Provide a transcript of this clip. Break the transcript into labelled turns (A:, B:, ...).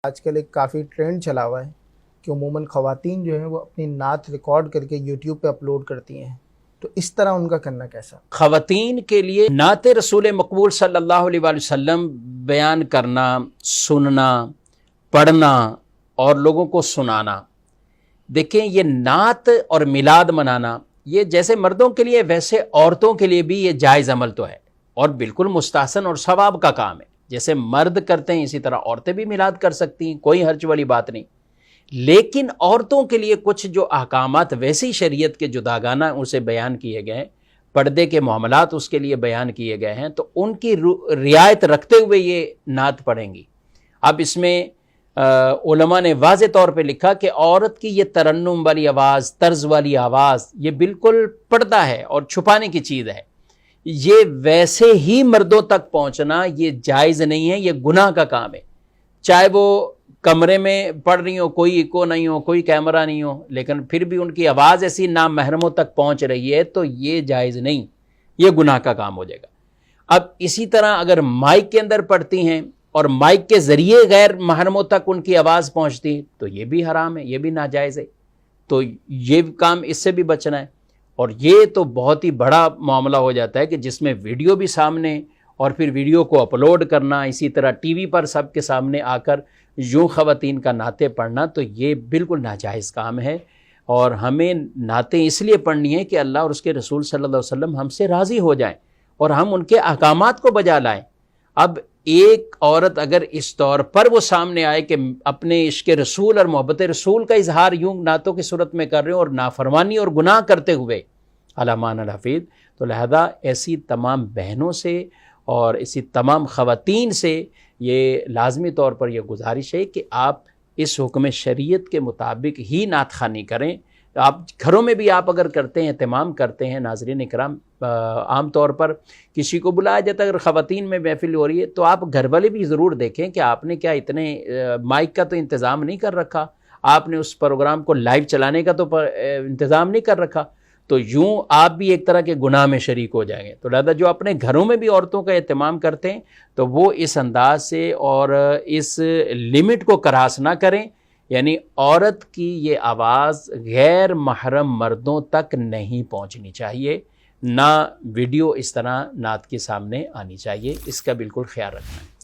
A: آج کل ایک کافی ٹرینڈ چلا ہوا ہے کہ عموماً خواتین جو ہیں وہ اپنی نعت ریکارڈ کر کے یوٹیوب پہ اپلوڈ کرتی ہیں، تو اس طرح ان کا کرنا کیسا؟
B: خواتین کے لیے نعت رسول مقبول صلی اللہ علیہ وآلہ وسلم بیان کرنا، سننا، پڑھنا اور لوگوں کو سنانا، دیکھیں یہ نعت اور میلاد منانا یہ جیسے مردوں کے لیے ویسے عورتوں کے لیے بھی یہ جائز عمل تو ہے اور بالکل مستحسن اور ثواب کا کام ہے۔ جیسے مرد کرتے ہیں اسی طرح عورتیں بھی میلاد کر سکتی ہیں، کوئی حرج والی بات نہیں۔ لیکن عورتوں کے لیے کچھ جو احکامات ویسی شریعت کے جداگانہ اسے بیان کیے گئے ہیں، پردے کے معاملات اس کے لیے بیان کیے گئے ہیں، تو ان کی رعایت رکھتے ہوئے یہ نعت پڑھیں گی۔ اب اس میں علماء نے واضح طور پہ لکھا کہ عورت کی یہ ترنم والی آواز، طرز والی آواز یہ بالکل پردہ ہے اور چھپانے کی چیز ہے۔ یہ ویسے ہی مردوں تک پہنچنا یہ جائز نہیں ہے، یہ گناہ کا کام ہے۔ چاہے وہ کمرے میں پڑھ رہی ہو، کوئی ایکو نہیں ہو، کوئی کیمرہ نہیں ہو، لیکن پھر بھی ان کی آواز ایسی نامحرموں تک پہنچ رہی ہے تو یہ جائز نہیں، یہ گناہ کا کام ہو جائے گا۔ اب اسی طرح اگر مائک کے اندر پڑھتی ہیں اور مائک کے ذریعے غیر محرموں تک ان کی آواز پہنچتی ہے تو یہ بھی حرام ہے، یہ بھی ناجائز ہے۔ تو یہ کام اس سے بھی بچنا ہے۔ اور یہ تو بہت ہی بڑا معاملہ ہو جاتا ہے کہ جس میں ویڈیو بھی سامنے اور پھر ویڈیو کو اپلوڈ کرنا، اسی طرح ٹی وی پر سب کے سامنے آ کر یوں خواتین کا نعتیں پڑھنا، تو یہ بالکل ناجائز کام ہے۔ اور ہمیں نعتیں اس لیے پڑھنی ہیں کہ اللہ اور اس کے رسول صلی اللہ علیہ وسلم ہم سے راضی ہو جائیں اور ہم ان کے احکامات کو بجا لائیں۔ اب ایک عورت اگر اس طور پر وہ سامنے آئے کہ اپنے عشق رسول اور محبت رسول کا اظہار یوں نعتوں کی صورت میں کر رہے ہوں اور نافرمانی اور گناہ کرتے ہوئے علامان الحفیظ، تو لہذا ایسی تمام بہنوں سے اور ایسی تمام خواتین سے یہ لازمی طور پر یہ گزارش ہے کہ آپ اس حکم شریعت کے مطابق ہی نعت خوانی کریں۔ آپ گھروں میں بھی آپ اگر کرتے ہیں، اہتمام کرتے ہیں، ناظرین اکرام، عام طور پر کسی کو بلایا جاتا ہے، اگر خواتین میں محفل ہو رہی ہے تو آپ گھر والے بھی ضرور دیکھیں کہ آپ نے کیا اتنے مائک کا تو انتظام نہیں کر رکھا، آپ نے اس پروگرام کو لائیو چلانے کا تو انتظام نہیں کر رکھا، تو یوں آپ بھی ایک طرح کے گناہ میں شریک ہو جائیں گے۔ تو لہذا جو اپنے گھروں میں بھی عورتوں کا اہتمام کرتے ہیں تو وہ اس انداز سے اور اس لمٹ کو کراس نہ کریں، یعنی عورت کی یہ آواز غیر محرم مردوں تک نہیں پہنچنی چاہیے، نہ ویڈیو اس طرح نعت کے سامنے آنی چاہیے، اس کا بالکل خیال رکھنا ہے۔